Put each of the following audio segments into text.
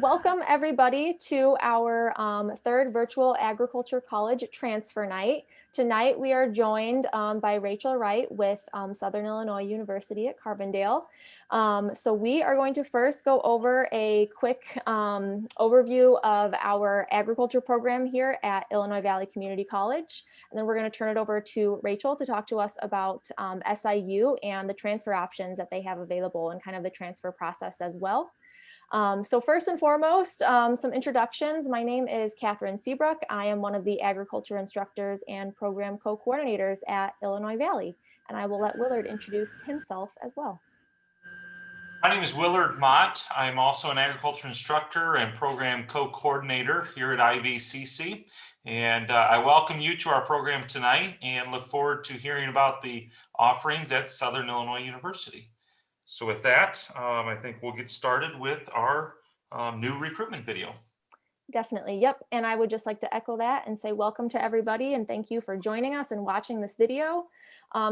Welcome everybody to our third virtual agriculture college transfer night. Tonight we are joined by Rachel Wright with Southern Illinois University at Carbondale. So we are going to first go over a quick overview of our agriculture program here at Illinois Valley Community College. And then we're going to turn it over to Rachel to talk to us about SIU and the transfer options that they have available and kind of the transfer process as well. So first and foremost, some introductions. My name is Catherine Seabrook. I am one of the agriculture instructors and program co-coordinators at Illinois Valley, and I will let Willard introduce himself as well. My name is Willard Mott. I'm also an agriculture instructor and program co-coordinator here at IVCC. And I welcome you to our program tonight and look forward to hearing about the offerings at Southern Illinois University. So with that, I think we'll get started with our new recruitment video. Definitely, yep. And I would just like to echo that and say welcome to everybody and thank you for joining us and watching this video.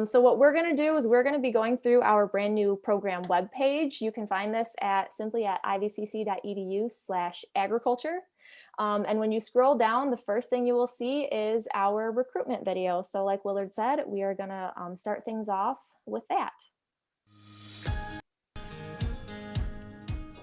So what we're going to do is we're going to be going through our brand new program webpage. You can find this simply at ivcc.edu/agriculture. And when you scroll down, the first thing you will see is our recruitment video. So like Willard said, we are going to start things off with that.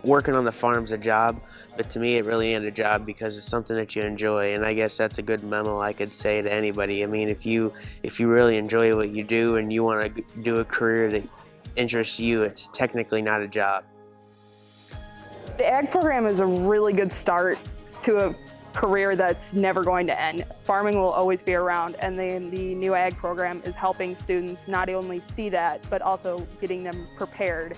Working on the farm's a job, but to me it really ain't a job because it's something that you enjoy, and I guess that's a good memo I could say to anybody. I mean, if you really enjoy what you do and you want to do a career that interests you, it's technically not a job. The ag program is a really good start to a career that's never going to end. Farming will always be around, and the new ag program is helping students not only see that, but also getting them prepared.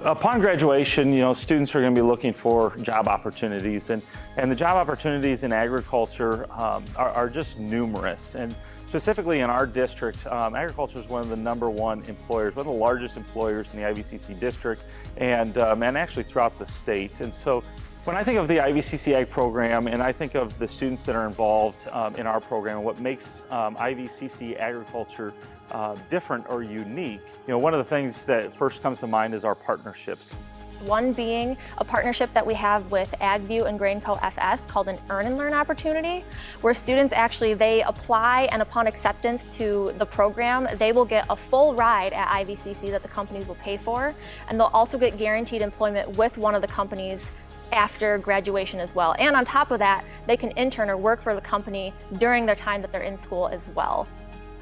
Upon graduation, students are going to be looking for job opportunities, and the job opportunities in agriculture are just numerous. And specifically in our district, agriculture is one of the #1 employers, one of the largest employers in the IVCC district, and actually throughout the state. And so when I think of the IVCC Ag program, and I think of the students that are involved in our program, what makes IVCC agriculture different or unique, one of the things that first comes to mind is our partnerships. One being a partnership that we have with AgView and GrainCo FS called an Earn and Learn opportunity, where students they apply, and upon acceptance to the program, they will get a full ride at IVCC that the companies will pay for, and they'll also get guaranteed employment with one of the companies after graduation as well. And on top of that, they can intern or work for the company during their time that they're in school as well.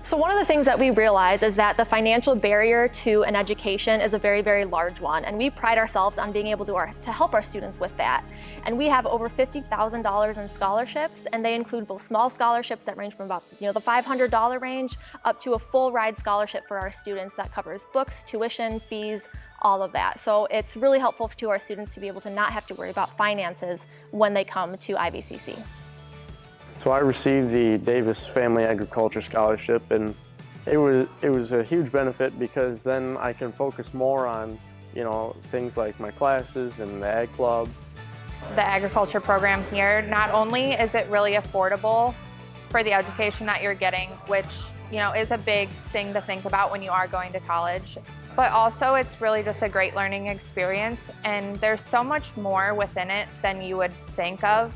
So one of the things that we realize is that the financial barrier to an education is a very, very large one, and we pride ourselves on being able to help our students with that. And we have over $50,000 in scholarships, and they include both small scholarships that range from about the $500 range up to a full ride scholarship for our students that covers books, tuition, fees, all of that. So it's really helpful to our students to be able to not have to worry about finances when they come to IVCC. So I received the Davis Family Agriculture Scholarship, and it was a huge benefit because then I can focus more on things like my classes and the ag club. The agriculture program here, not only is it really affordable for the education that you're getting, which is a big thing to think about when you are going to college, but also it's really just a great learning experience, and there's so much more within it than you would think of.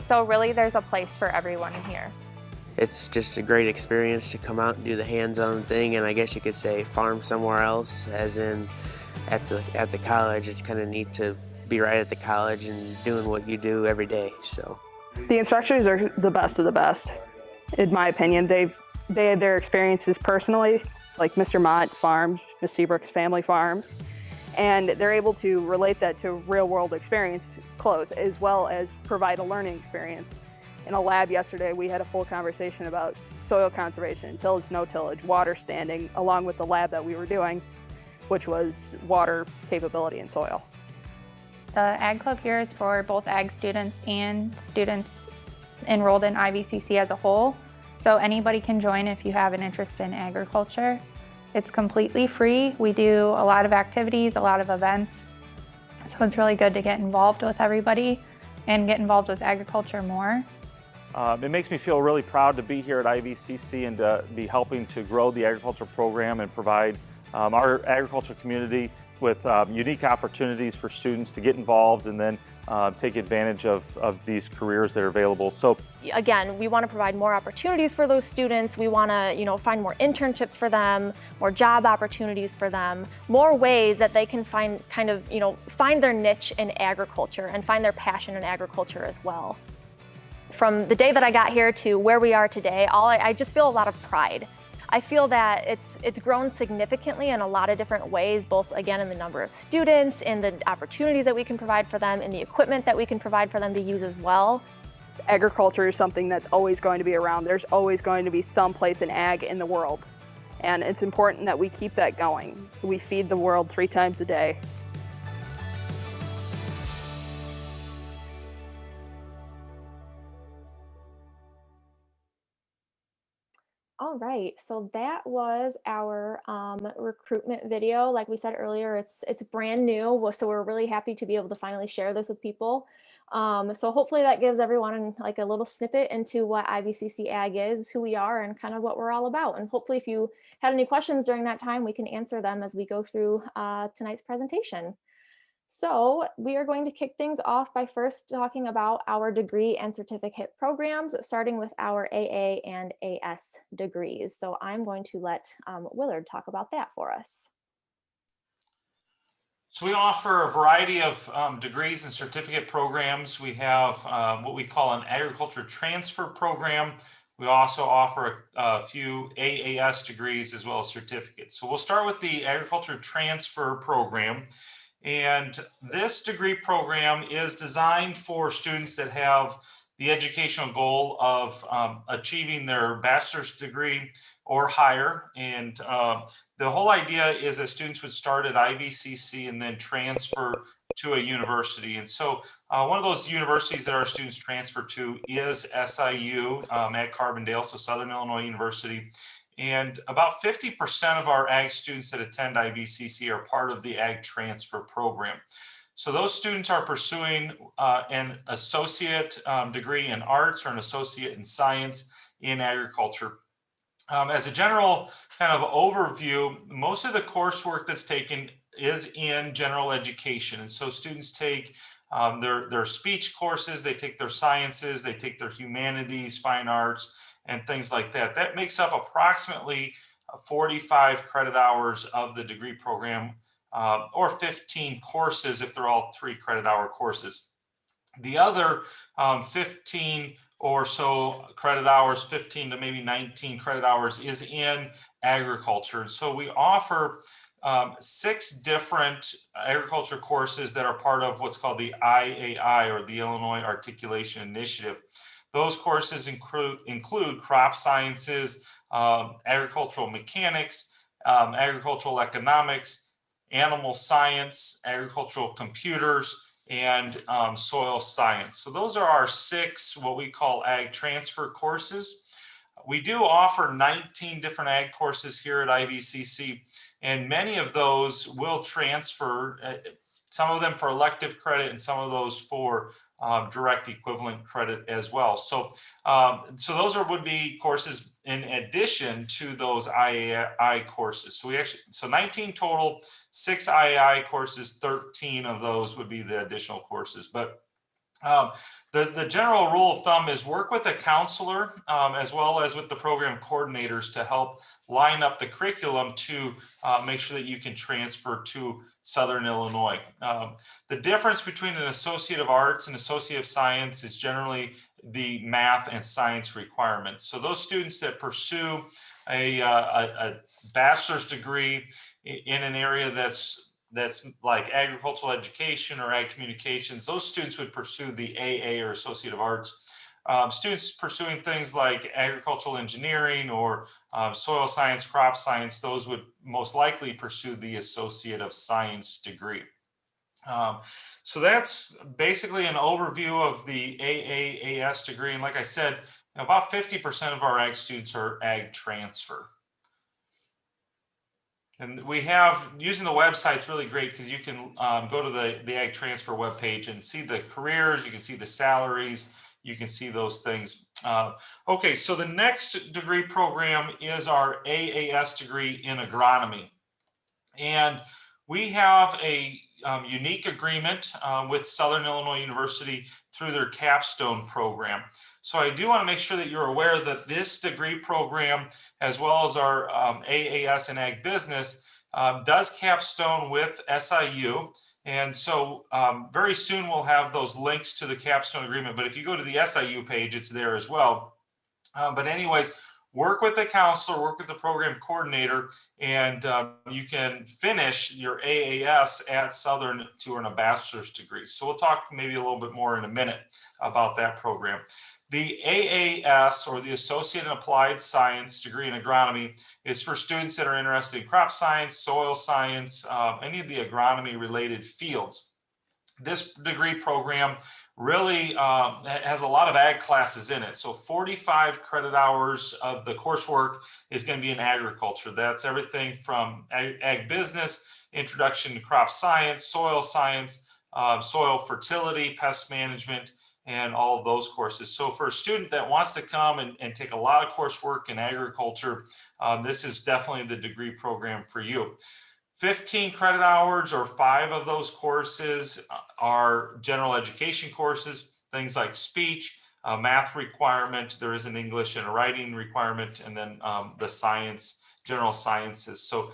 So really there's a place for everyone here. It's just a great experience to come out and do the hands-on thing, and I guess you could say farm somewhere else, as in at the college. It's kind of neat to be right at the college and doing what you do every day. So the instructors are the best of the best, in my opinion. They had their experiences personally, like Mr. Mott Farms, Ms. Seabrook's family farms, and they're able to relate that to real-world experience close, as well as provide a learning experience. In a lab yesterday, we had a full conversation about soil conservation, tillage, no tillage, water standing, along with the lab that we were doing, which was water capability in soil. The Ag Club here is for both ag students and students enrolled in IVCC as a whole. So anybody can join if you have an interest in agriculture. It's completely free. We do a lot of activities, a lot of events. So it's really good to get involved with everybody and get involved with agriculture more. It makes me feel really proud to be here at IVCC and to be helping to grow the agriculture program and provide our agriculture community with unique opportunities for students to get involved and then take advantage of these careers that are available. So again, we want to provide more opportunities for those students. We want to, find more internships for them, more job opportunities for them, more ways that they can find find their niche in agriculture and find their passion in agriculture as well. From the day that I got here to where we are today, I just feel a lot of pride. I feel that it's grown significantly in a lot of different ways, both again in the number of students, in the opportunities that we can provide for them, in the equipment that we can provide for them to use as well. Agriculture is something that's always going to be around. There's always going to be some place in ag in the world. And it's important that we keep that going. We feed the world 3 times a day. All right, so that was our recruitment video. Like we said earlier, it's brand new, so we're really happy to be able to finally share this with people. So hopefully that gives everyone like a little snippet into what IVCC Ag is, who we are, and kind of what we're all about. And hopefully if you had any questions during that time, we can answer them as we go through tonight's presentation. So we are going to kick things off by first talking about our degree and certificate programs, starting with our AA and AS degrees. So I'm going to let Willard talk about that for us. So we offer a variety of degrees and certificate programs. We have what we call an agriculture transfer program. We also offer a few AAS degrees as well as certificates. So we'll start with the agriculture transfer program. And this degree program is designed for students that have the educational goal of achieving their bachelor's degree or higher. And the whole idea is that students would start at IVCC and then transfer to a university. And so one of those universities that our students transfer to is SIU at Carbondale, so Southern Illinois University. And about 50% of our ag students that attend IVCC are part of the ag transfer program. So those students are pursuing an associate degree in arts or an associate in science in agriculture. As a general kind of overview, most of the coursework that's taken is in general education. And so students take their speech courses, they take their sciences, they take their humanities, fine arts, and things like that. That makes up approximately 45 credit hours of the degree program, or 15 courses if they're all 3 credit hour courses. The other 15 or so credit hours, 15 to maybe 19 credit hours, is in agriculture. So we offer 6 different agriculture courses that are part of what's called the IAI, or the Illinois Articulation Initiative. Those courses include crop sciences, agricultural mechanics, agricultural economics, animal science, agricultural computers, and soil science. So those are our 6 what we call ag transfer courses. We do offer 19 different ag courses here at IVCC, and many of those will transfer, some of them for elective credit and some of those for direct equivalent credit as well. So those would be courses in addition to those IAI courses. So 19 total, 6 IAI courses, 13 of those would be the additional courses. But the general rule of thumb is work with a counselor as well as with the program coordinators to help line up the curriculum to make sure that you can transfer to Southern Illinois. The difference between an Associate of Arts and Associate of Science is generally the math and science requirements. So those students that pursue a bachelor's degree in an area that's like agricultural education or ag communications, those students would pursue the AA or Associate of Arts. Students pursuing things like agricultural engineering or soil science, crop science, those would most likely pursue the Associate of Science degree. So that's basically an overview of the AAAS degree. And like I said, about 50% of our ag students are ag transfer. And we have, using the website is really great because you can go to the ag transfer webpage and see the careers, you can see the salaries, you can see those things. Okay, so the next degree program is our AAS degree in agronomy. And We have a unique agreement with Southern Illinois University through their capstone program. So I do want to make sure that you're aware that this degree program, as well as our AAS and Ag Business, does capstone with SIU. And so very soon we'll have those links to the capstone agreement. But if you go to the SIU page, it's there as well. But anyways, work with the counselor, work with the program coordinator, and you can finish your AAS at Southern to earn a bachelor's degree. So we'll talk maybe a little bit more in a minute about that program. The AAS, or the Associate in Applied Science degree in agronomy, is for students that are interested in crop science, soil science, any of the agronomy related fields. This degree program really has a lot of ag classes in it. So 45 credit hours of the coursework is going to be in agriculture. That's everything from ag business, introduction to crop science, soil fertility, pest management, and all of those courses. So for a student that wants to come and take a lot of coursework in agriculture, this is definitely the degree program for you. 15 credit hours, or 5 of those courses, are general education courses, things like speech, math requirement. There is an English and a writing requirement, and then the general sciences. So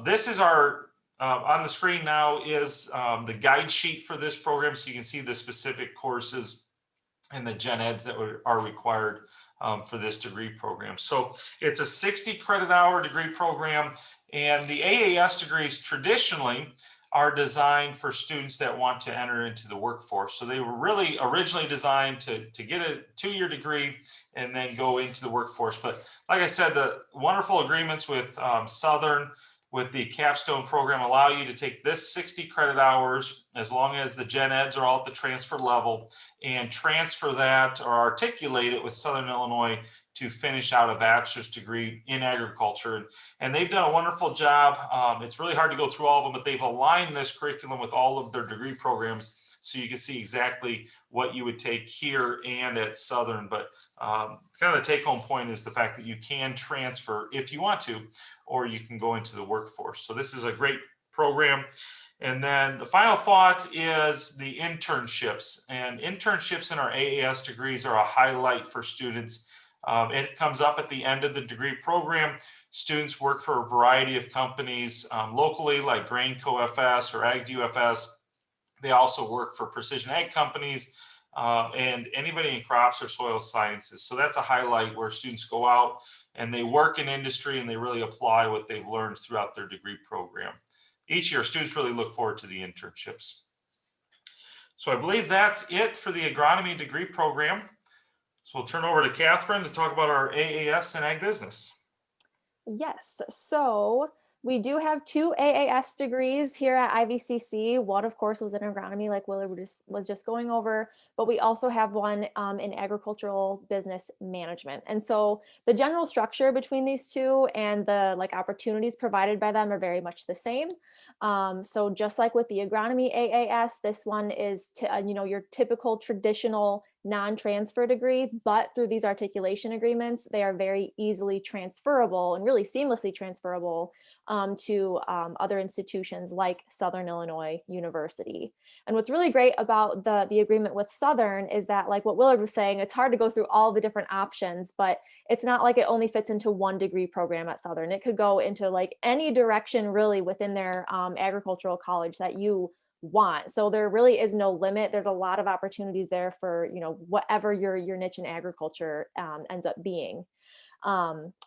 this is our, on the screen now is the guide sheet for this program, so you can see the specific courses and the gen eds that are required for this degree program. So it's a 60 credit hour degree program. And the AAS degrees traditionally are designed for students that want to enter into the workforce. So they were really originally designed to get a 2-year degree and then go into the workforce. But like I said, the wonderful agreements with Southern, with the capstone program, allow you to take this 60 credit hours, as long as the gen eds are all at the transfer level, and transfer that or articulate it with Southern Illinois to finish out a bachelor's degree in agriculture. And they've done a wonderful job. It's really hard to go through all of them, but they've aligned this curriculum with all of their degree programs, so you can see exactly what you would take here and at Southern. But kind of the take-home point is the fact that you can transfer if you want to, or you can go into the workforce. So this is a great program. And then the final thought is the internships. And internships in our AAS degrees are a highlight for students. It comes up at the end of the degree program. Students work for a variety of companies locally, like GrainCo FS or AgView FS. They also work for precision ag companies and anybody in crops or soil sciences. So that's a highlight where students go out and they work in industry and they really apply what they've learned throughout their degree program. Each year, students really look forward to the internships. So I believe that's it for the agronomy degree program. So we'll turn over to Catherine to talk about our AAS and Ag Business. Yes, so we do have 2 AAS degrees here at IVCC. One, of course, was in agronomy, like Willard was just going over, but we also have one in agricultural business management. And so the general structure between these two and the opportunities provided by them are very much the same. So just like with the agronomy AAS, this one is your typical traditional non-transfer degree, but through these articulation agreements, they are very easily transferable and really seamlessly transferable to other institutions like Southern Illinois University. And what's really great about the agreement with Southern is that, like what Willard was saying, it's hard to go through all the different options, but it's not like it only fits into one degree program at Southern. It could go into any direction really within their agricultural college that you want. So there really is no limit. There's a lot of opportunities there for whatever your niche in agriculture ends up being.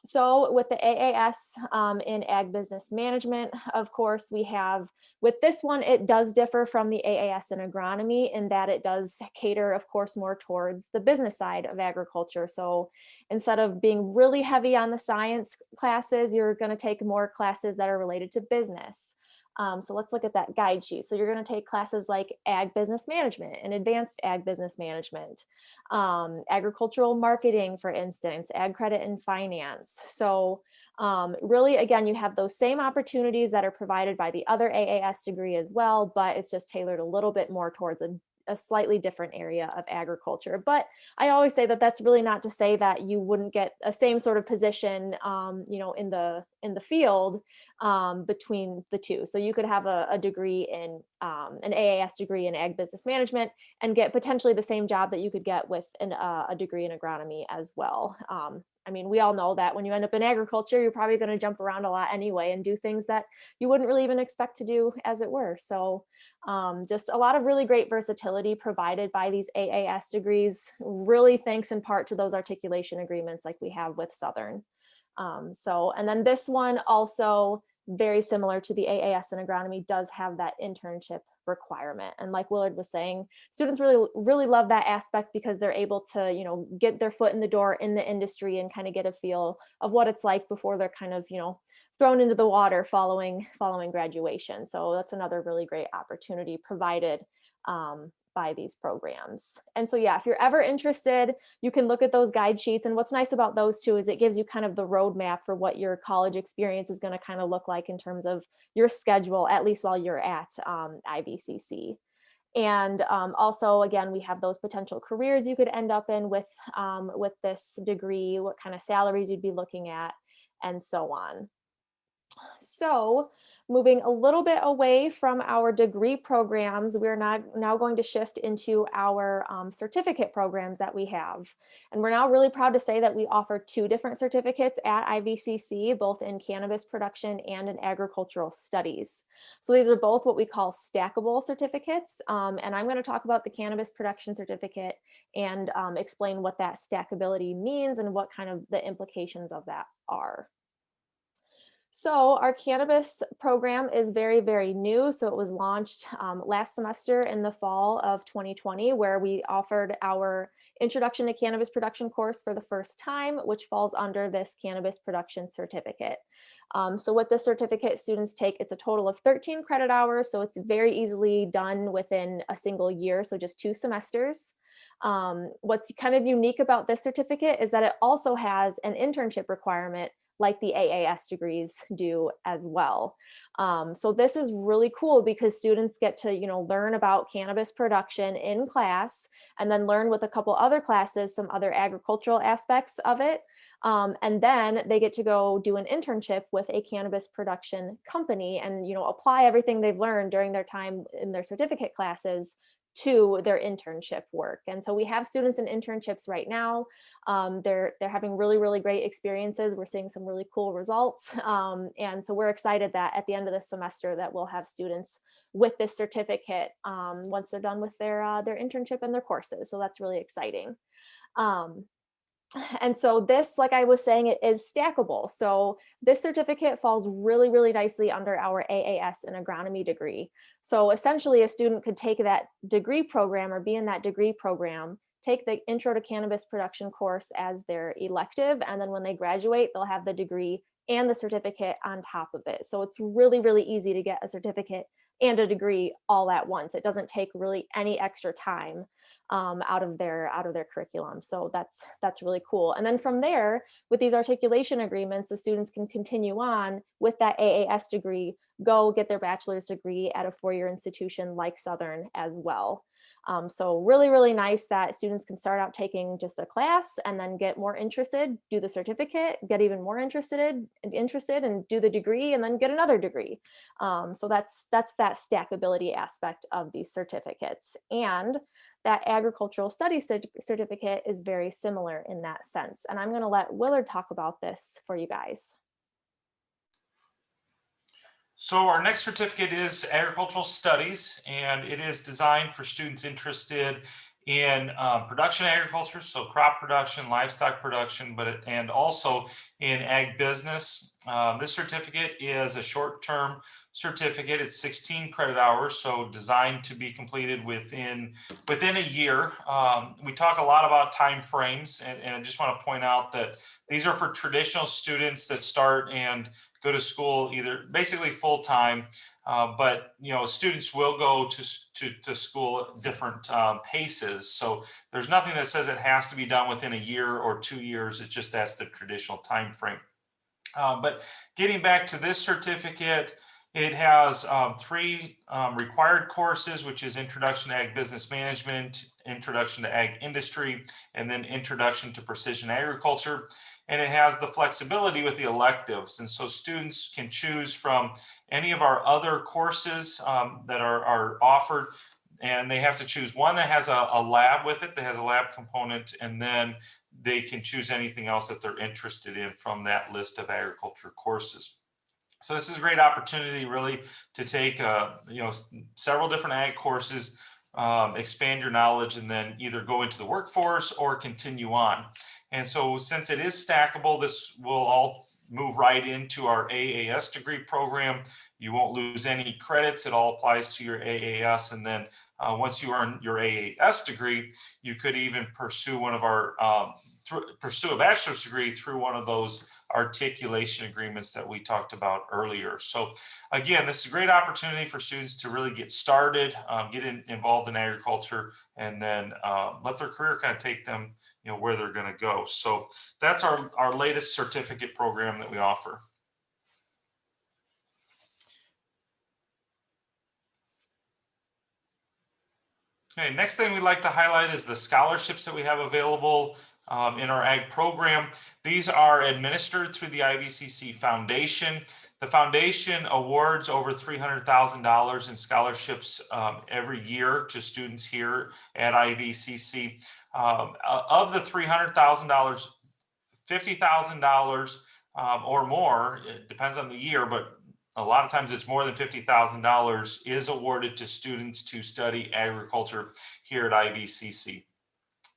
So with the AAS in Ag Business Management, of course, we have, with this one, it does differ from the AAS in agronomy in that it does cater, of course, more towards the business side of agriculture. So instead of being really heavy on the science classes, you're going to take more classes that are related to business. So let's look at that guide sheet. So you're going to take classes like Ag Business Management and Advanced Ag Business Management, Agricultural Marketing, for instance, Ag Credit and Finance. So really, again, you have those same opportunities that are provided by the other AAS degree as well, but it's just tailored a little bit more towards a slightly different area of agriculture. But I always say that that's really not to say that you wouldn't get a same sort of position, in the field between the two. So you could have a degree in an AAS degree in ag business management and get potentially the same job that you could get with a degree in agronomy as well. I mean, we all know that when you end up in agriculture, you're probably going to jump around a lot anyway and do things that you wouldn't really even expect to do, as it were. So just a lot of really great versatility provided by these AAS degrees, really thanks in part to those articulation agreements like we have with Southern. And then this one also, very similar to the AAS in agronomy, does have that internship requirement. And like Willard was saying, students really love that aspect because they're able to, get their foot in the door in the industry and kind of get a feel of what it's like before they're kind of, thrown into the water following graduation. So that's another really great opportunity provided by these programs. And so, yeah, if you're ever interested, you can look at those guide sheets. And what's nice about those too is it gives you kind of the roadmap for what your college experience is going to kind of look like in terms of your schedule, at least while you're at IVCC. And also, again, we have those potential careers you could end up in with this degree, what kind of salaries you'd be looking at, and so on. So moving a little bit away from our degree programs, we're now going to shift into our certificate programs that we have. And we're now really proud to say that we offer 2 different certificates at IVCC, both in cannabis production and in agricultural studies. So these are both what we call stackable certificates. And I'm going to talk about the cannabis production certificate and explain what that stackability means and what kind of the implications of that are. So our cannabis program is very, very new. So it was launched last semester in the fall of 2020, where we offered our Introduction to Cannabis Production course for the first time, which falls under this cannabis production certificate. So with this certificate, students take, it's a total of 13 credit hours. So it's very easily done within a single year. So just 2 semesters. What's kind of unique about this certificate is that it also has an internship requirement like the AAS degrees do as well. So this is really cool because students get to, learn about cannabis production in class and then learn with a couple other classes, some other agricultural aspects of it. And then they get to go do an internship with a cannabis production company and, apply everything they've learned during their time in their certificate classes to their internship work. And so we have students in internships right now. They're having really, really great experiences. We're seeing some really cool results. And so we're excited that at the end of the semester that we'll have students with this certificate once they're done with their internship and their courses. So that's really exciting. And so this, like I was saying, it is stackable. So this certificate falls really, really nicely under our AAS in agronomy degree. So essentially a student could take that degree program or be in that degree program, take the Intro to Cannabis Production course as their elective, and then when they graduate, they'll have the degree and the certificate on top of it. So it's really, really easy to get a certificate and a degree all at once. It doesn't take really any extra time out of their curriculum. So that's really cool. And then from there, with these articulation agreements, the students can continue on with that AAS degree, go get their bachelor's degree at a 4-year institution like Southern as well. So really, really nice that students can start out taking just a class and then get more interested, do the certificate, get even more interested and do the degree and then get another degree. So that's that stackability aspect of these certificates. And that agricultural studies certificate is very similar in that sense. And I'm going to let Willard talk about this for you guys. So our next certificate is Agricultural Studies, and it is designed for students interested in production agriculture, so crop production, livestock production, and also in ag business. This certificate is a short-term certificate. It's 16 credit hours, so designed to be completed within a year. We talk a lot about time frames, and I just want to point out that these are for traditional students that start and go to school either basically full time, but students will go to school at different paces. So there's nothing that says it has to be done within a year or 2 years. It's just that's the traditional time frame. But getting back to this certificate, It has three required courses, which is Introduction to Ag Business Management, Introduction to Ag Industry, and then Introduction to Precision Agriculture. And it has the flexibility with the electives. And so students can choose from any of our other courses that are offered. And they have to choose one that has a lab with it, that has a lab component, and then they can choose anything else that they're interested in from that list of agriculture courses. So this is a great opportunity really to take several different ag courses, expand your knowledge, and then either go into the workforce or continue on. And so since it is stackable, this will all move right into our AAS degree program. You won't lose any credits. It all applies to your AAS. And then once you earn your AAS degree, you could even pursue one of our pursue a bachelor's degree through one of those articulation agreements that we talked about earlier. So again, this is a great opportunity for students to really get started, get involved in agriculture, and then let their career kind of take them, where they're going to go. So that's our latest certificate program that we offer. Okay, next thing we'd like to highlight is the scholarships that we have available in our ag program. These are administered through the IVCC Foundation. The foundation awards over $300,000 in scholarships every year to students here at IVCC. Of the $300,000, $50,000 or more, it depends on the year, but a lot of times it's more than $50,000 is awarded to students to study agriculture here at IVCC.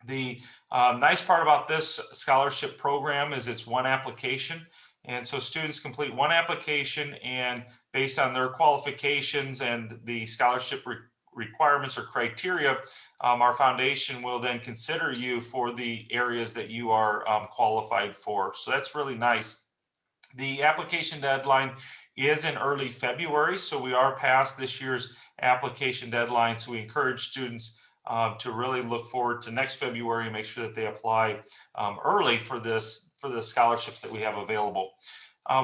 The nice part about this scholarship program is it's one application. And so students complete one application, and based on their qualifications and the scholarship requirements or criteria, our foundation will then consider you for the areas that you are qualified for. So that's really nice. The application deadline is in early February, so we are past this year's application deadline. So we encourage students to really look forward to next February and make sure that they apply early for the scholarships that we have available.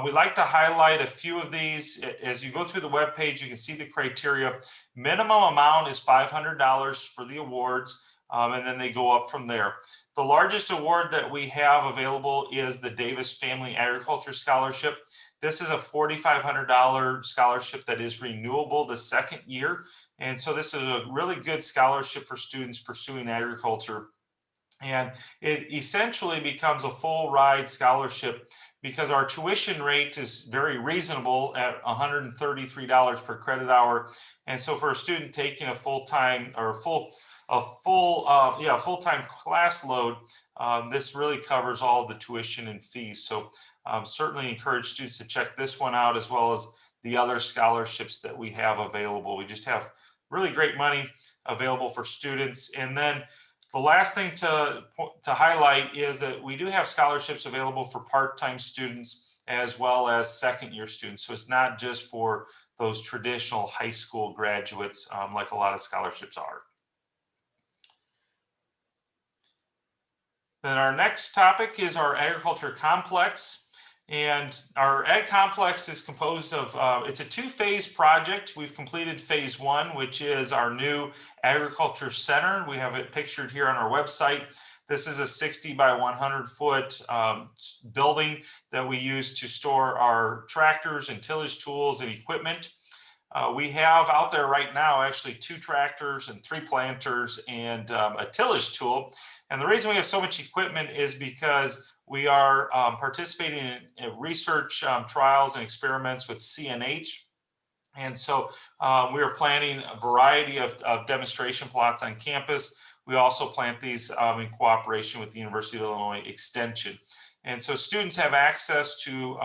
We'd like to highlight a few of these. As you go through the webpage, you can see the criteria. Minimum amount is $500 for the awards, and then they go up from there. The largest award that we have available is the Davis Family Agriculture Scholarship. This is a $4,500 scholarship that is renewable the second year. And so this is a really good scholarship for students pursuing agriculture. And it essentially becomes a full ride scholarship because our tuition rate is very reasonable at $133 per credit hour. And so for a student taking a full-time or full-time class load, this really covers all of the tuition and fees. So certainly encourage students to check this one out, as well as the other scholarships that we have available. We just have really great money available for students. And then the last thing to highlight is that we do have scholarships available for part-time students as well as second-year students. So it's not just for those traditional high school graduates like a lot of scholarships are. Then our next topic is our agriculture complex. And our ag complex is composed of, it's a two-phase project. We've completed phase one, which is our new agriculture center. We have it pictured here on our website. This is a 60 by 100 foot building that we use to store our tractors and tillage tools and equipment. We have out there right now actually 2 tractors and 3 planters and a tillage tool. And the reason we have so much equipment is because we are participating in research trials and experiments with CNH. And so we are planning a variety of demonstration plots on campus. We also plant these in cooperation with the University of Illinois Extension. And so students have access to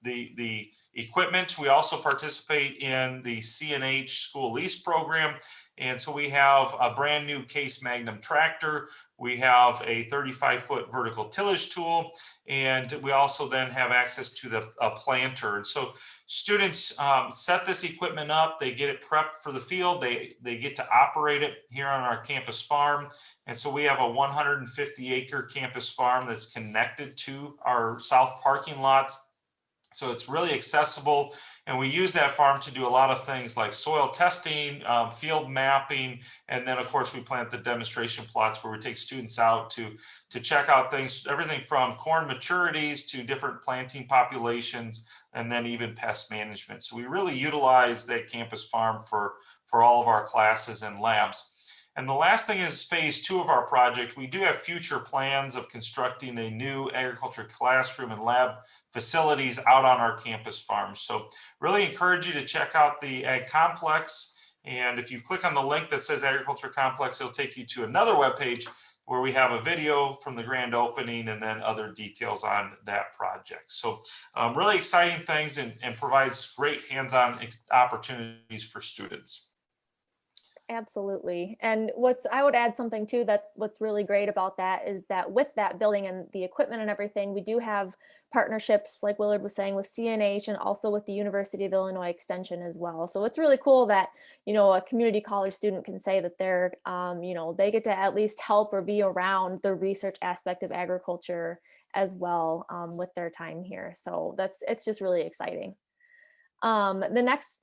the equipment. We also participate in the CNH school lease program. And so we have a brand new Case Magnum tractor. We have a 35-foot vertical tillage tool, and we also then have access to a planter. And so students set this equipment up, they get it prepped for the field, they get to operate it here on our campus farm. And so we have a 150-acre campus farm that's connected to our south parking lots. So it's really accessible, and we use that farm to do a lot of things like soil testing, field mapping, and then of course we plant the demonstration plots where we take students out to check out things, everything from corn maturities to different planting populations, and then even pest management. So we really utilize that campus farm for all of our classes and labs. And the last thing is phase 2 of our project. We do have future plans of constructing a new agriculture classroom and lab facilities out on our campus farms. So really encourage you to check out the Ag Complex. And if you click on the link that says Agriculture Complex, it'll take you to another webpage where we have a video from the grand opening and then other details on that project. So really exciting things, and provides great hands-on opportunities for students. Absolutely. And I would add something too, that what's really great about that is that with that building and the equipment and everything, we do have partnerships, like Willard was saying, with CNH and also with the University of Illinois Extension as well. So it's really cool that, a community college student can say that they're, they get to at least help or be around the research aspect of agriculture as well with their time here. So it's just really exciting. The next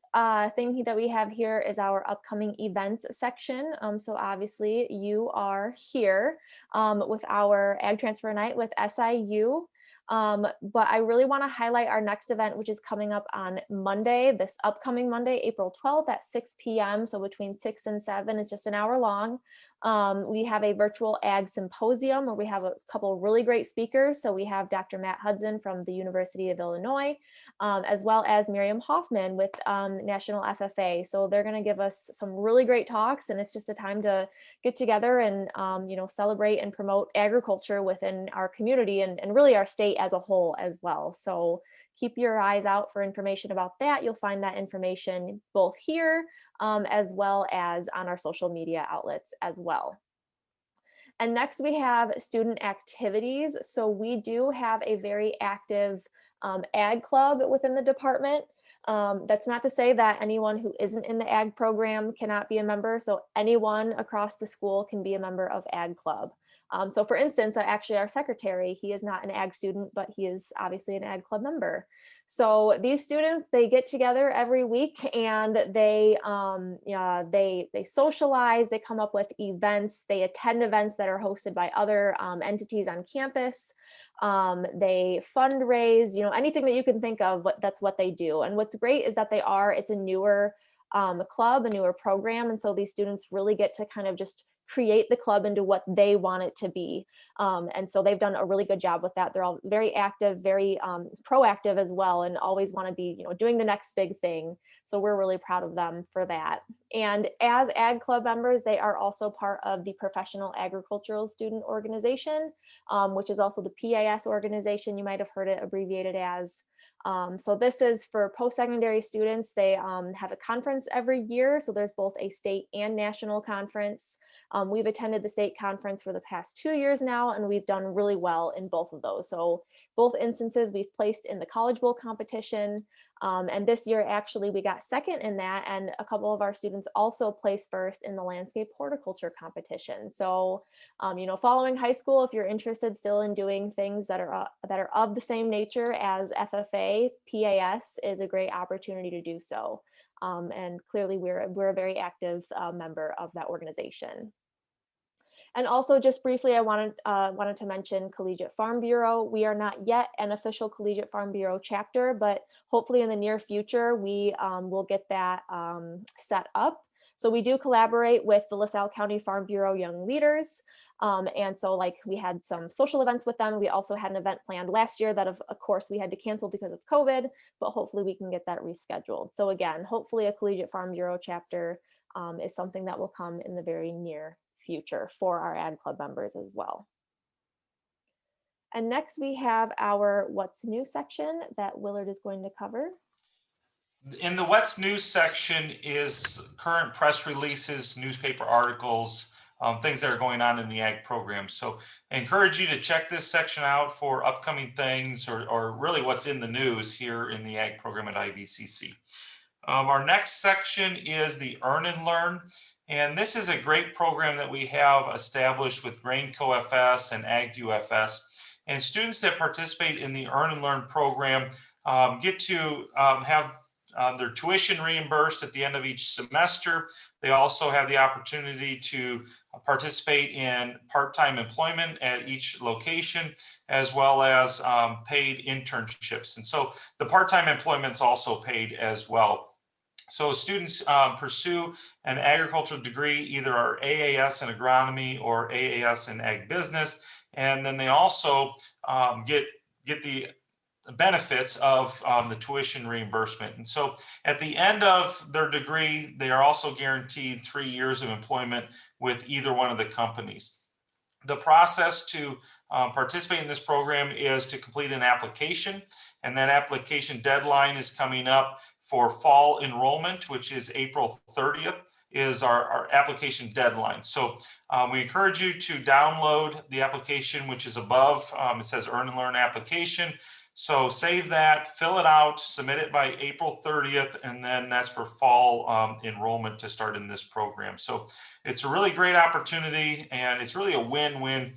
thing that we have here is our upcoming events section. So obviously you are here with our Ag Transfer Night with SIU. But I really want to highlight our next event, which is coming up on Monday, this upcoming Monday, April 12th at 6 p.m. So between 6 and 7, it's just an hour long. We have a virtual ag symposium where we have a couple of really great speakers. So we have Dr. Matt Hudson from the University of Illinois, as well as Miriam Hoffman with National FFA. So they're going to give us some really great talks, and it's just a time to get together and celebrate and promote agriculture within our community and really our state as a whole as well. So keep your eyes out for information about that. You'll find that information both here as well as on our social media outlets as well. And next we have student activities. So we do have a very active ag club within the department. That's not to say that anyone who isn't in the ag program cannot be a member. So anyone across the school can be a member of ag club. So for instance, actually our secretary, he is not an ag student, but he is obviously an ag club member. So these students, they get together every week and they socialize, they come up with events, they attend events that are hosted by other entities on campus. They fundraise, anything that you can think of, that's what they do. And what's great is that it's a newer club, a newer program. And so these students really get to kind of just create the club into what they want it to be. And so they've done a really good job with that. They're all very active, very proactive as well, and always want to be, doing the next big thing. So we're really proud of them for that. And as Ag Club members, they are also part of the Professional Agricultural Student Organization, which is also the PAS organization. You might have heard it abbreviated as. So this is for post-secondary students. They have a conference every year. So there's both a state and national conference. We've attended the state conference for the past 2 years now, and we've done really well in both of those. So both instances we've placed in the College Bowl competition. And this year, actually, we got second in that, and a couple of our students also placed first in the landscape horticulture competition. So, following high school, if you're interested still in doing things that are of the same nature as FFA, PAS is a great opportunity to do so. And clearly, we're a very active member of that organization. And also, just briefly, I wanted to mention Collegiate Farm Bureau. We are not yet an official Collegiate Farm Bureau chapter, but hopefully in the near future, we will get that set up. So we do collaborate with the LaSalle County Farm Bureau Young Leaders. And so we had some social events with them. We also had an event planned last year that of course we had to cancel because of COVID, but hopefully we can get that rescheduled. So again, hopefully a Collegiate Farm Bureau chapter is something that will come in the very near future for our Ag Club members as well. And next we have our What's New section that Willard is going to cover. In the What's New section is current press releases, newspaper articles, things that are going on in the ag program. So I encourage you to check this section out for upcoming things or really what's in the news here in the ag program at IVCC. Our next section is the Earn and Learn. And this is a great program that we have established with GrainCo FS and AgView FS. And students that participate in the Earn and Learn program get to have their tuition reimbursed at the end of each semester. They also have the opportunity to participate in part-time employment at each location, as well as paid internships. And so the part-time employment is also paid as well. So students pursue an agricultural degree, either our AAS in agronomy or AAS in ag business, and then they also get the benefits of the tuition reimbursement. And so at the end of their degree, they are also guaranteed 3 years of employment with either one of the companies. The process to participate in this program is to complete an application, and that application deadline is coming up for fall enrollment, which is April 30th is our application deadline. So we encourage you to download the application, which is above. It says Earn and Learn application. So save that, fill it out, submit it by April 30th, and then that's for fall enrollment to start in this program. So it's a really great opportunity, and it's really a win-win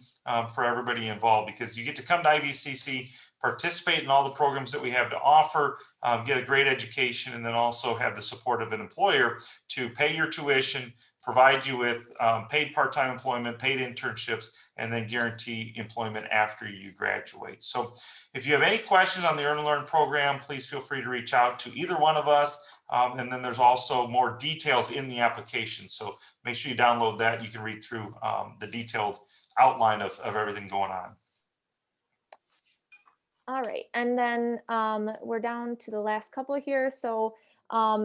for everybody involved, because you get to come to IVCC, participate in all the programs that we have to offer, get a great education, and then also have the support of an employer to pay your tuition, provide you with paid part-time employment, paid internships, and then guarantee employment after you graduate. So if you have any questions on the Earn and Learn program, please feel free to reach out to either one of us. And then there's also more details in the application. So make sure you download that. You can read through the detailed outline of everything going on. All right, and then we're down to the last couple here. So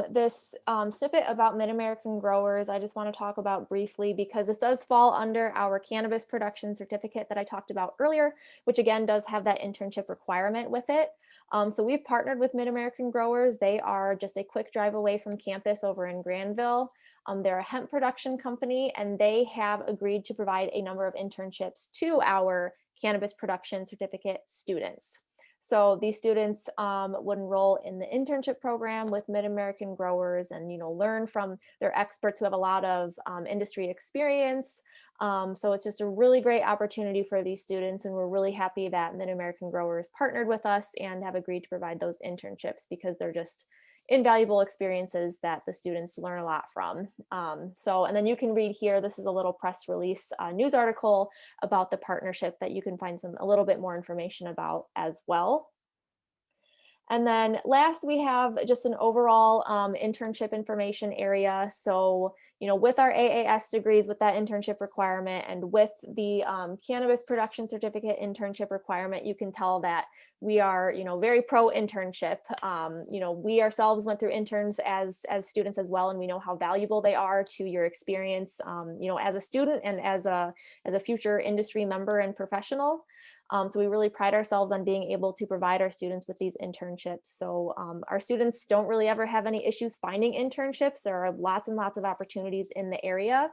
this snippet about Mid-American growers, I just want to talk about briefly, because this does fall under our cannabis production certificate that I talked about earlier, which again does have that internship requirement with it. So we've partnered with Mid-American growers. They are just a quick drive away from campus over in Granville. They're a hemp production company, and they have agreed to provide a number of internships to our cannabis production certificate students. So these students would enroll in the internship program with Mid-American growers and, learn from their experts who have a lot of industry experience. So it's just a really great opportunity for these students. And we're really happy that Mid-American growers partnered with us and have agreed to provide those internships, because they're just invaluable experiences that the students learn a lot from. And then you can read here, this is a little press release news article about the partnership that you can find a little bit more information about as well. And then last, we have just an overall internship information area. So, with our AAS degrees, with that internship requirement, and with the cannabis production certificate internship requirement, you can tell that we are, very pro internship. We ourselves went through interns as students as well, and we know how valuable they are to your experience, as a student and as a future industry member and professional. So we really pride ourselves on being able to provide our students with these internships. So our students don't really ever have any issues finding internships. There are lots and lots of opportunities in the area.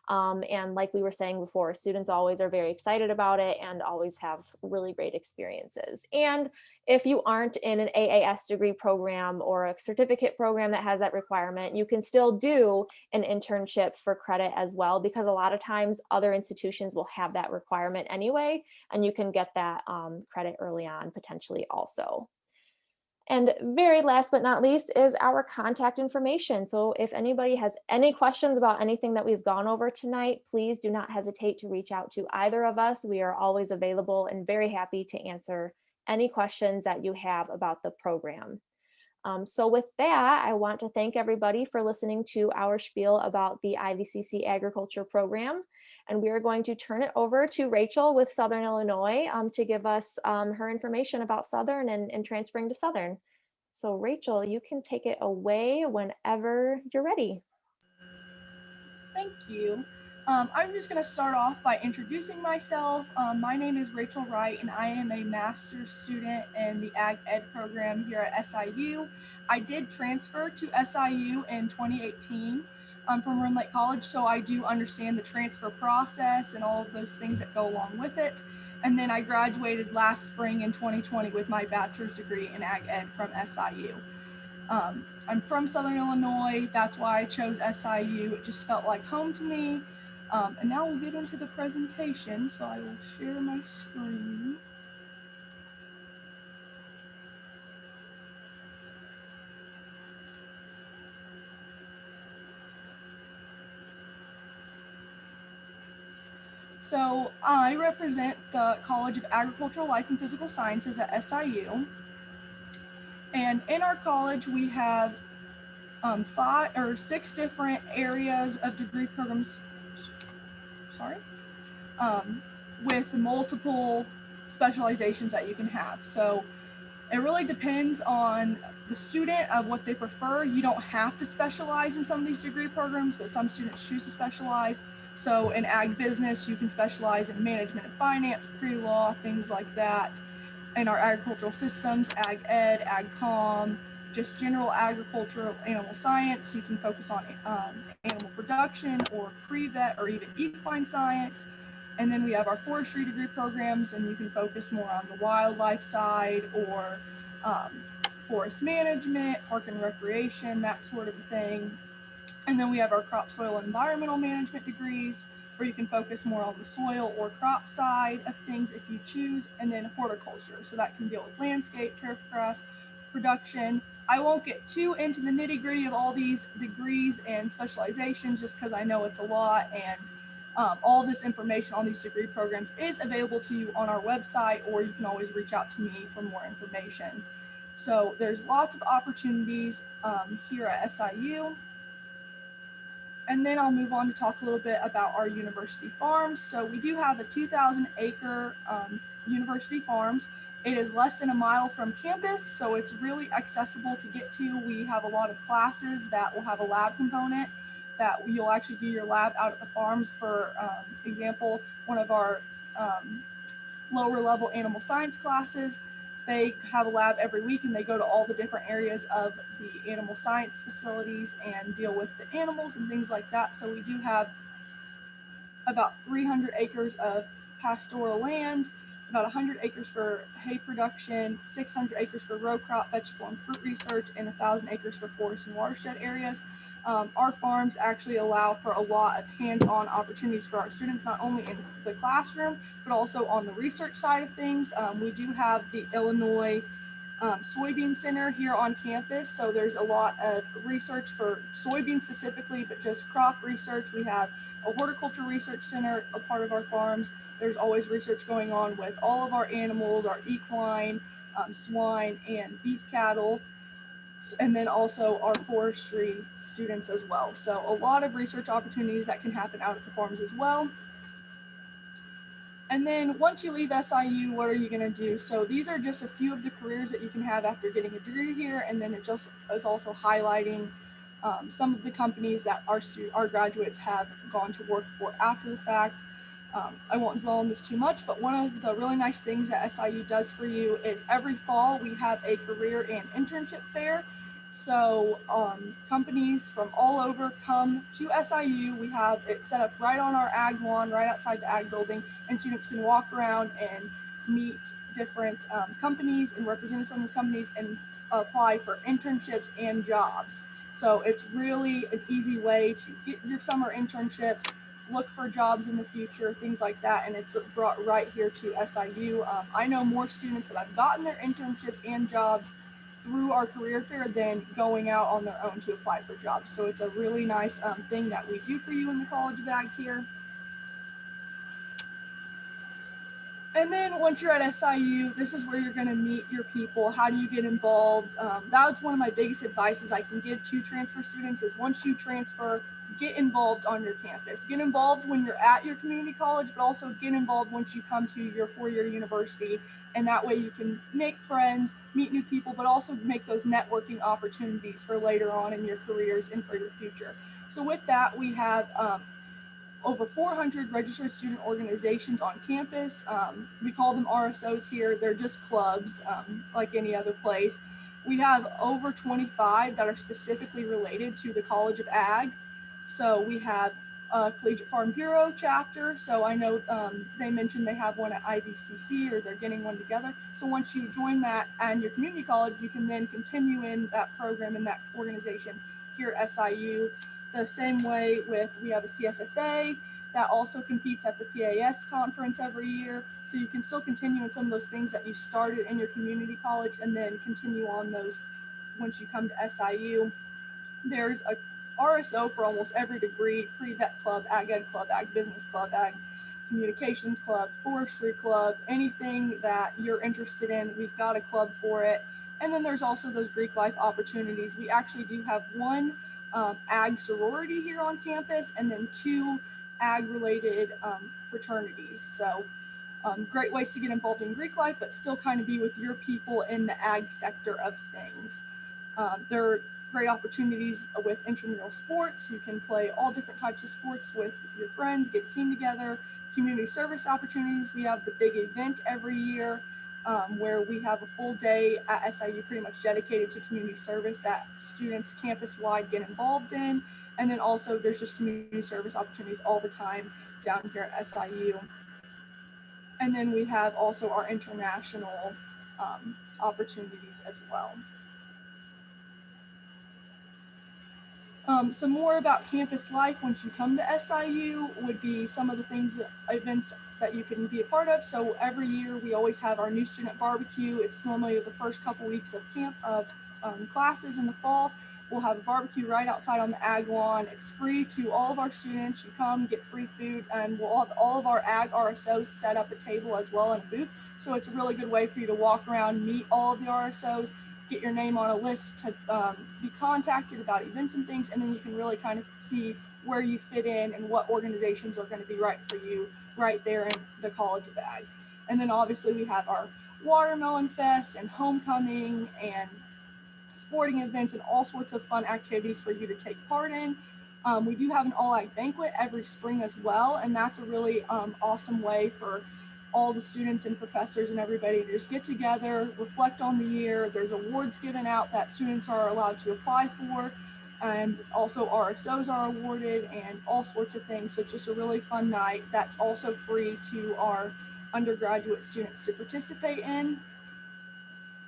And like we were saying before, students always are very excited about it and always have really great experiences. And if you aren't in an AAS degree program or a certificate program that has that requirement, you can still do an internship for credit as well, because a lot of times other institutions will have that requirement anyway, and you can get that credit early on potentially also. And very last but not least is our contact information. So if anybody has any questions about anything that we've gone over tonight, please do not hesitate to reach out to either of us. We are always available and very happy to answer any questions that you have about the program. So with that, I want to thank everybody for listening to our spiel about the IVCC agriculture program. And we are going to turn it over to Rachel with Southern Illinois to give us her information about Southern and transferring to Southern. So Rachel, you can take it away whenever you're ready. Thank you. I'm just going to start off by introducing myself. My name is Rachel Wright, and I am a master's student in the Ag Ed program here at SIU. I did transfer to SIU in 2018 from Rend Lake College, so I do understand the transfer process and all of those things that go along with it. And then I graduated last spring in 2020 with my bachelor's degree in Ag Ed from SIU. I'm from Southern Illinois. That's why I chose SIU. It just felt like home to me. And now we'll get into the presentation. So I will share my screen. So I represent the College of Agricultural Life and Physical Sciences at SIU. And in our college, we have 5 or 6 different areas of degree programs, with multiple specializations that you can have. So it really depends on the student of what they prefer. You don't have to specialize in some of these degree programs, but some students choose to specialize. So in ag business, you can specialize in management and finance, pre-law, things like that. In our agricultural systems, ag ed, ag com, just general agricultural animal science, you can focus on animal production or pre-vet or even equine science. And then we have our forestry degree programs, and you can focus more on the wildlife side or forest management, park and recreation, that sort of thing. And then we have our crop, soil, and environmental management degrees, where you can focus more on the soil or crop side of things if you choose. And then horticulture, so that can deal with landscape, turf grass, production. I won't get too into the nitty gritty of all these degrees and specializations just because I know it's a lot, and all this information on these degree programs is available to you on our website, or you can always reach out to me for more information. So there's lots of opportunities here at SIU. And then I'll move on to talk a little bit about our university farms. So we do have a 2,000 acre university farms. It is less than a mile from campus, so it's really accessible to get to. We have a lot of classes that will have a lab component that you'll actually do your lab out at the farms. For example, one of our lower level animal science classes, they have a lab every week, and they go to all the different areas of the animal science facilities and deal with the animals and things like that. So we do have about 300 acres of pastoral land, about 100 acres for hay production, 600 acres for row crop, vegetable and fruit research, and 1,000 acres for forest and watershed areas. Our farms actually allow for a lot of hands-on opportunities for our students, not only in the classroom, but also on the research side of things. We do have the Illinois soybean center here on campus, so there's a lot of research for soybeans specifically, but just crop research. We have a horticulture research center, a part of our farms. There's always research going on with all of our animals, our equine, swine, and beef cattle, and then also our forestry students as well. So a lot of research opportunities that can happen out at the farms as well. And then once you leave SIU, what are you going to do? So these are just a few of the careers that you can have after getting a degree here. And then it just is also highlighting some of the companies that our graduates have gone to work for after the fact. I won't dwell on this too much, but one of the really nice things that SIU does for you is every fall we have a career and internship fair. So companies from all over come to SIU. We have it set up right on our ag lawn, right outside the ag building, and students can walk around and meet different companies and representatives from those companies and apply for internships and jobs. So it's really an easy way to get your summer internships, look for jobs in the future, things like that, and it's brought right here to SIU. I know more students that have gotten their internships and jobs through our career fair than going out on their own to apply for jobs. So it's a really nice thing that we do for you in the College of Ag here. And then once you're at SIU, this is where you're going to meet your people. How do you get involved? That's one of my biggest advices I can give to transfer students is once you transfer, get involved on your campus. Get involved when you're at your community college, but also get involved once you come to your four-year university. And that way you can make friends, meet new people, but also make those networking opportunities for later on in your careers and for your future. So with that, we have over 400 registered student organizations on campus. We call them RSOs here. They're just clubs like any other place. We have over 25 that are specifically related to the College of Ag. So we have a Collegiate Farm Bureau chapter. So I know they mentioned they have one at IVCC or they're getting one together. So once you join that and your community college, you can then continue in that program and that organization here at SIU. The same way we have a CFFA that also competes at the PAS conference every year. So you can still continue in some of those things that you started in your community college and then continue on those once you come to SIU. There's a RSO for almost every degree: pre-vet club, ag ed club, ag business club, ag communications club, forestry club, anything that you're interested in, we've got a club for it. And then there's also those Greek life opportunities. We actually do have one ag sorority here on campus, and then 2 ag related fraternities. So great ways to get involved in Greek life, but still kind of be with your people in the ag sector of things. There are great opportunities with intramural sports. You can play all different types of sports with your friends, get a team together. Community service opportunities. We have the big event every year where we have a full day at SIU pretty much dedicated to community service that students campus-wide get involved in. And then also there's just community service opportunities all the time down here at SIU. And then we have also our international opportunities as well. Some more about campus life once you come to SIU would be some of the things, events that you can be a part of. So every year we always have our new student barbecue. It's normally the first couple weeks of classes in the fall. We'll have a barbecue right outside on the ag lawn. It's free to all of our students. You come, get free food, and we'll have all of our ag RSOs set up a table as well in a booth. So it's a really good way for you to walk around, meet all of the RSOs, get your name on a list to be contacted about events and things, and then you can really kind of see where you fit in and what organizations are going to be right for you right there in the College of Ag. And then obviously we have our Watermelon Fest and homecoming and sporting events and all sorts of fun activities for you to take part in. We do have an all ag banquet every spring as well, and that's a really awesome way for all the students and professors and everybody to just get together, reflect on the year. There's awards given out that students are allowed to apply for, and also RSOs are awarded and all sorts of things. So it's just a really fun night that's also free to our undergraduate students to participate in.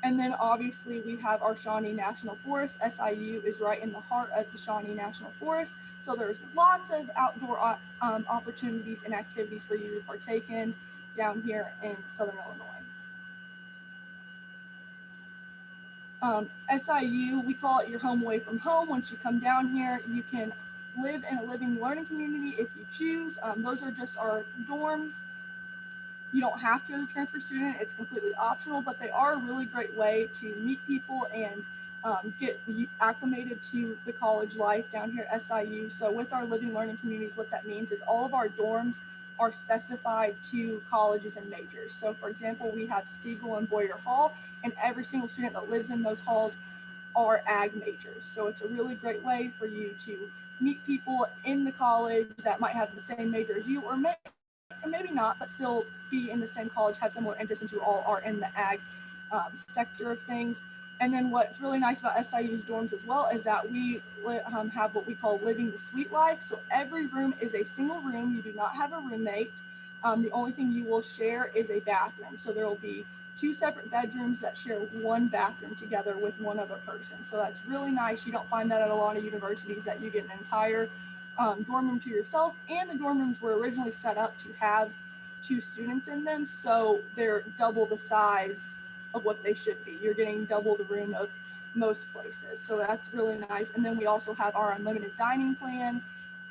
And then obviously we have our Shawnee National Forest. SIU is right in the heart of the Shawnee National Forest. So there's lots of outdoor opportunities and activities for you to partake in down here in Southern Illinois. SIU, we call it your home away from home. Once you come down here, you can live in a living learning community if you choose. Those are just our dorms. You don't have to as a transfer student, it's completely optional, but they are a really great way to meet people and get acclimated to the college life down here at SIU. So with our living learning communities, what that means is all of our dorms are specified to colleges and majors. So for example, we have Stiegel and Boyer Hall, and every single student that lives in those halls are ag majors. So it's a really great way for you to meet people in the college that might have the same major as you, or maybe not, but still be in the same college, have similar interests, and you all are in the ag sector of things. And then what's really nice about SIU's dorms as well is that we have what we call living the sweet life. So every room is a single room. You do not have a roommate. The only thing you will share is a bathroom. So there will be 2 separate bedrooms that share one bathroom together with one other person. So that's really nice. You don't find that at a lot of universities, that you get an entire dorm room to yourself, and the dorm rooms were originally set up to have 2 students in them, so they're double the size of what they should be. You're getting double the room of most places, so that's really nice. And then we also have our unlimited dining plan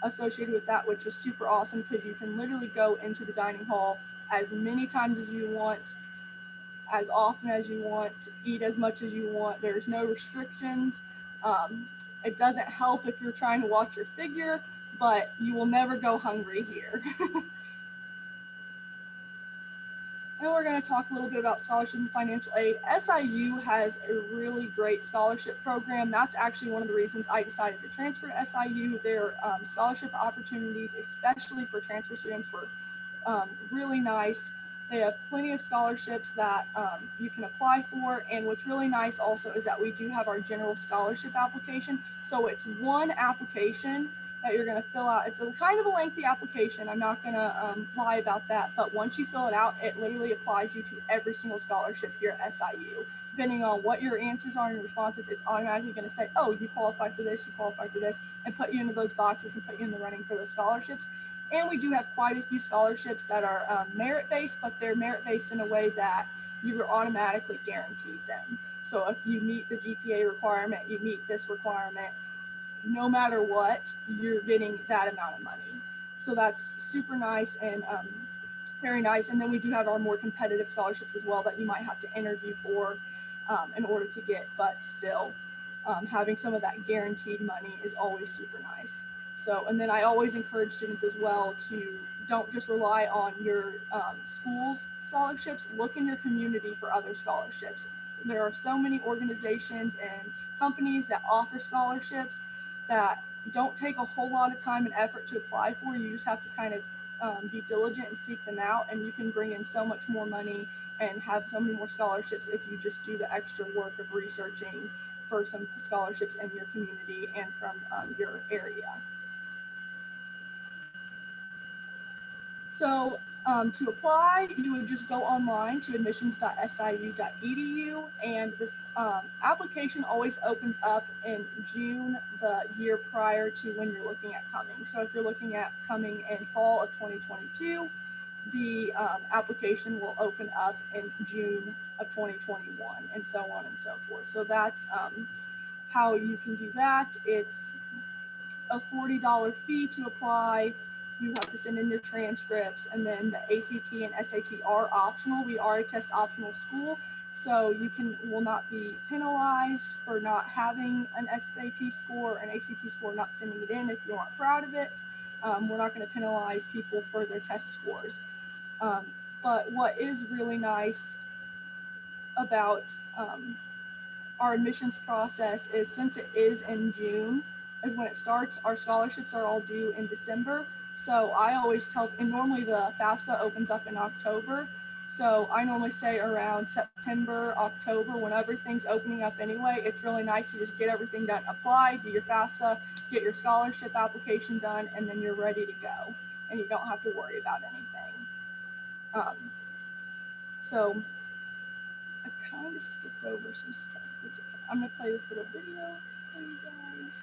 associated with that, which is super awesome because you can literally go into the dining hall as many times as you want, as often as you want, eat as much as you want. There's no restrictions. It doesn't help if you're trying to watch your figure, but you will never go hungry here. And we're going to talk a little bit about scholarship and financial aid. SIU has a really great scholarship program. That's actually one of the reasons I decided to transfer to SIU. Their scholarship opportunities, especially for transfer students, were really nice. They have plenty of scholarships that you can apply for. And what's really nice also is that we do have our general scholarship application. So it's one application that you're going to fill out. It's a kind of a lengthy application. I'm not going to lie about that. But once you fill it out, it literally applies you to every single scholarship here at SIU. Depending on what your answers are and your responses, it's automatically going to say, oh, you qualify for this, you qualify for this, and put you into those boxes and put you in the running for those scholarships. And we do have quite a few scholarships that are merit-based, but they're merit-based in a way that you are automatically guaranteed them. So if you meet the GPA requirement, you meet this requirement, no matter what, you're getting that amount of money. So that's super nice. And Very nice. And then we do have our more competitive scholarships as well that you might have to interview for in order to get, but still having some of that guaranteed money is always super nice. So, and then I always encourage students as well to don't just rely on your school's scholarships, look in your community for other scholarships. There are so many organizations and companies that offer scholarships that don't take a whole lot of time and effort to apply for. You just have to kind of be diligent and seek them out, and you can bring in so much more money and have so many more scholarships if you just do the extra work of researching for some scholarships in your community and from your area. So to apply, you would just go online to admissions.siu.edu, and this application always opens up in June, the year prior to when you're looking at coming. So if you're looking at coming in fall of 2022, the application will open up in June of 2021, and so on and so forth. So that's how you can do that. It's a $40 fee to apply. You have to send in your transcripts, and then the ACT and SAT are optional. We are a test optional school, so you will not be penalized for not having an SAT score or an ACT score, not sending it in if you aren't proud of it. We're not going to penalize people for their test scores. But what is really nice about our admissions process is, since it is in June is when it starts, our scholarships are all due in December. So I always tell, and normally the FAFSA opens up in October. So I normally say around September, October, when everything's opening up anyway, it's really nice to just get everything done, apply, do your FAFSA, get your scholarship application done, and then you're ready to go. And you don't have to worry about anything. So I kind of skipped over some stuff. I'm going to play this little video for you guys.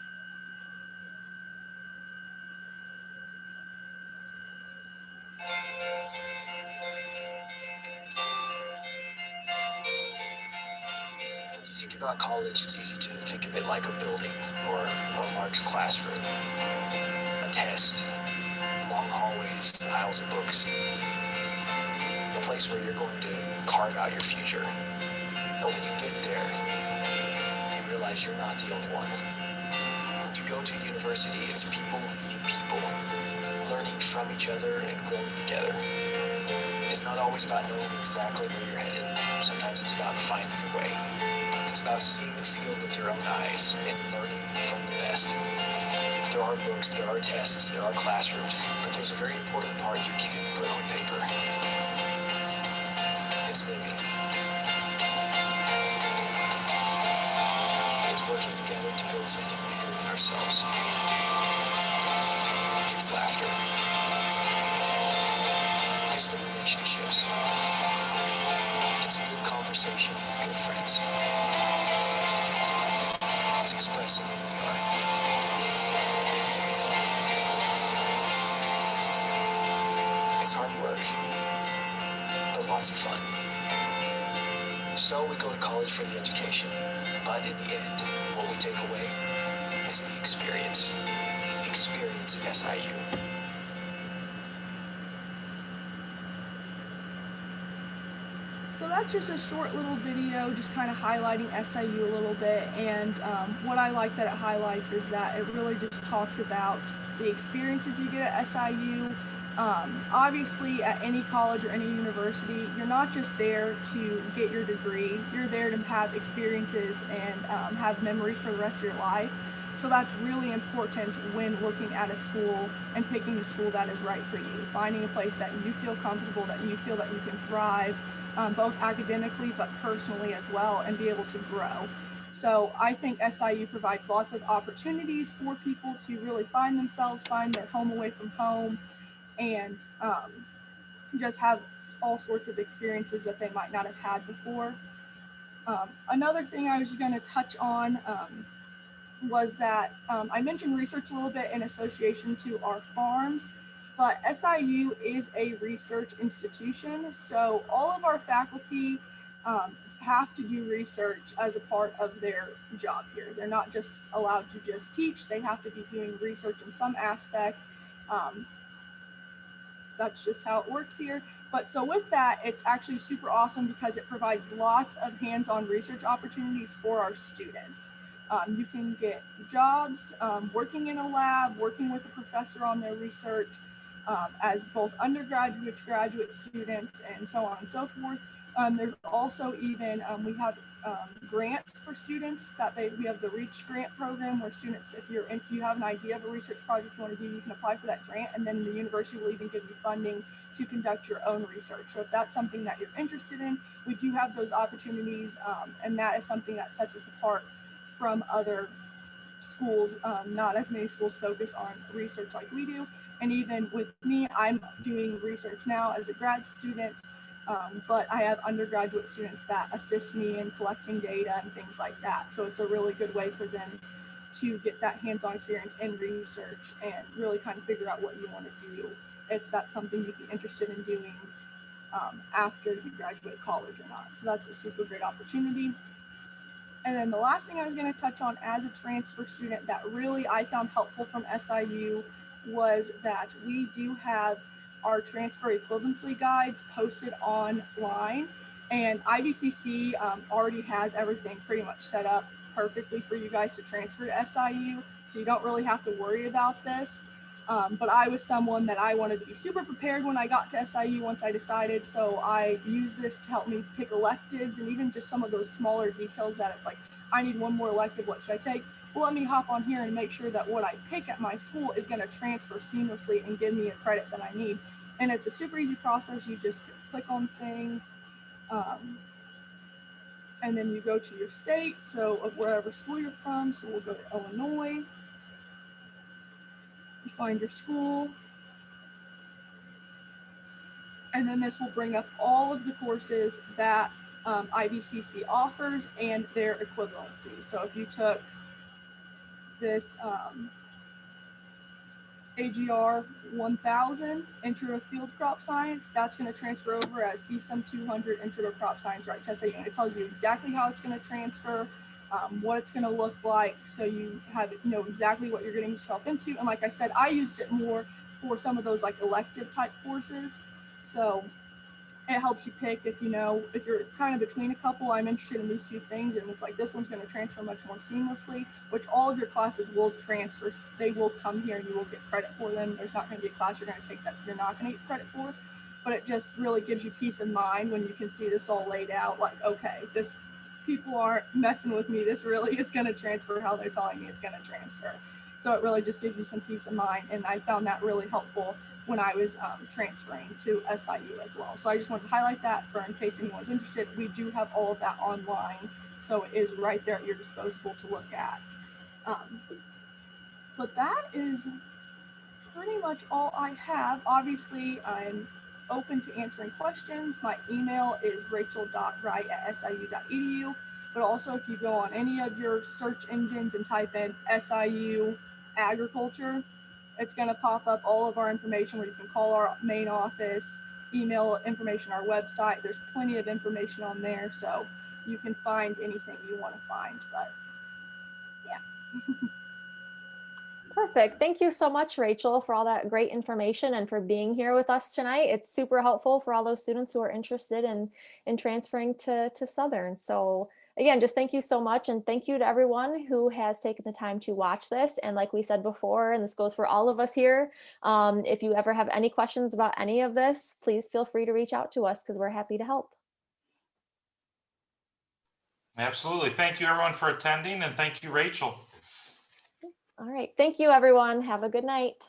When you think about college, it's easy to think of it like a building or a large classroom, a test, long hallways, aisles of books, a place where you're going to carve out your future. But when you get there, you realize you're not the only one. When you go to university, it's people meeting people, learning from each other and growing together. It's not always about knowing exactly where you're headed. Sometimes it's about finding your way. It's about seeing the field with your own eyes and learning from the best. There are books, there are tests, there are classrooms, but there's a very important part you can't put on paper. It's living. It's working together to build something bigger than ourselves. It's laughter. It's the relationships. It's a good conversation with good friends. It's expressing who we are. It's hard work, but lots of fun. So we go to college for the education, but in the end, what we take away is the experience. Experience SIU. So that's just a short little video, just kind of highlighting SIU a little bit. And what I like that it highlights is that it really just talks about the experiences you get at SIU. Obviously, at any college or any university, you're not just there to get your degree. You're there to have experiences and have memories for the rest of your life. So that's really important when looking at a school and picking a school that is right for you. Finding a place that you feel comfortable, that you feel that you can thrive, both academically but personally as well, and be able to grow. So I think SIU provides lots of opportunities for people to really find themselves, find their home away from home, and just have all sorts of experiences that they might not have had before. Another thing I was going to touch on was that I mentioned research a little bit in association to our farms, but SIU is a research institution. So all of our faculty have to do research as a part of their job here. They're not just allowed to just teach, they have to be doing research in some aspect. that's just how it works here. But so with that, it's actually super awesome because it provides lots of hands-on research opportunities for our students. You can get jobs working in a lab, working with a professor on their research, as both undergraduate, graduate students, and so on and so forth. There's also even, we have grants for students that we have the REACH grant program where students, if you have an idea of a research project you want to do, you can apply for that grant, and then the university will even give you funding to conduct your own research. So if that's something that you're interested in, we do have those opportunities, and that is something that sets us apart from other schools. Not as many schools focus on research like we do. And even with me, I'm doing research now as a grad student, but I have undergraduate students that assist me in collecting data and things like that. So it's a really good way for them to get that hands-on experience in research and really kind of figure out what you want to do, if that's something you'd be interested in doing after you graduate college or not. So that's a super great opportunity. And then the last thing I was going to touch on as a transfer student that really I found helpful from SIU was that we do have our transfer equivalency guides posted online, and IVCC already has everything pretty much set up perfectly for you guys to transfer to SIU, so you don't really have to worry about this. But I was someone that I wanted to be super prepared when I got to SIU once I decided, so I used this to help me pick electives and even just some of those smaller details that it's like, I need one more elective, what should I take? Well, let me hop on here and make sure that what I pick at my school is going to transfer seamlessly and give me a credit that I need. And it's a super easy process. You just click on thing, and then you go to your state, so of wherever school you're from. So we'll go to Illinois. You find your school, and then this will bring up all of the courses that IVCC offers and their equivalency. So if you took this AGR 1000 Intro to Field Crop Science, that's going to transfer over as CSUM 200 Intro to Crop Science, right? To SIU. And it tells you exactly how it's going to transfer, what it's going to look like, so you know exactly what you're getting yourself into. And like I said, I used it more for some of those like elective type courses. So it helps you pick if you're kind of between a couple, I'm interested in these few things, and it's like this one's going to transfer much more seamlessly, which all of your classes will transfer. They will come here and you will get credit for them. There's not going to be a class you're going to take that you're not going to get credit for, but it just really gives you peace of mind when you can see this all laid out, like, okay, people aren't messing with me. This really is going to transfer how they're telling me it's going to transfer. So it really just gives you some peace of mind, and I found that really helpful when I was transferring to SIU as well. So I just wanted to highlight that for in case anyone's interested. We do have all of that online, so it is right there at your disposal to look at. But that is pretty much all I have. Obviously, I'm open to answering questions. My email is rachel.wright@siu.edu. But also, if you go on any of your search engines and type in SIU agriculture, it's going to pop up all of our information where you can call our main office, email information, our website. There's plenty of information on there, so you can find anything you want to find. But yeah. Perfect. Thank you so much, Rachel, for all that great information and for being here with us tonight. It's super helpful for all those students who are interested in transferring to Southern. So again, just thank you so much. And thank you to everyone who has taken the time to watch this. And like we said before, and this goes for all of us here, if you ever have any questions about any of this, please feel free to reach out to us because we're happy to help. Absolutely. Thank you, everyone, for attending, and thank you, Rachel. All right. Thank you, everyone. Have a good night.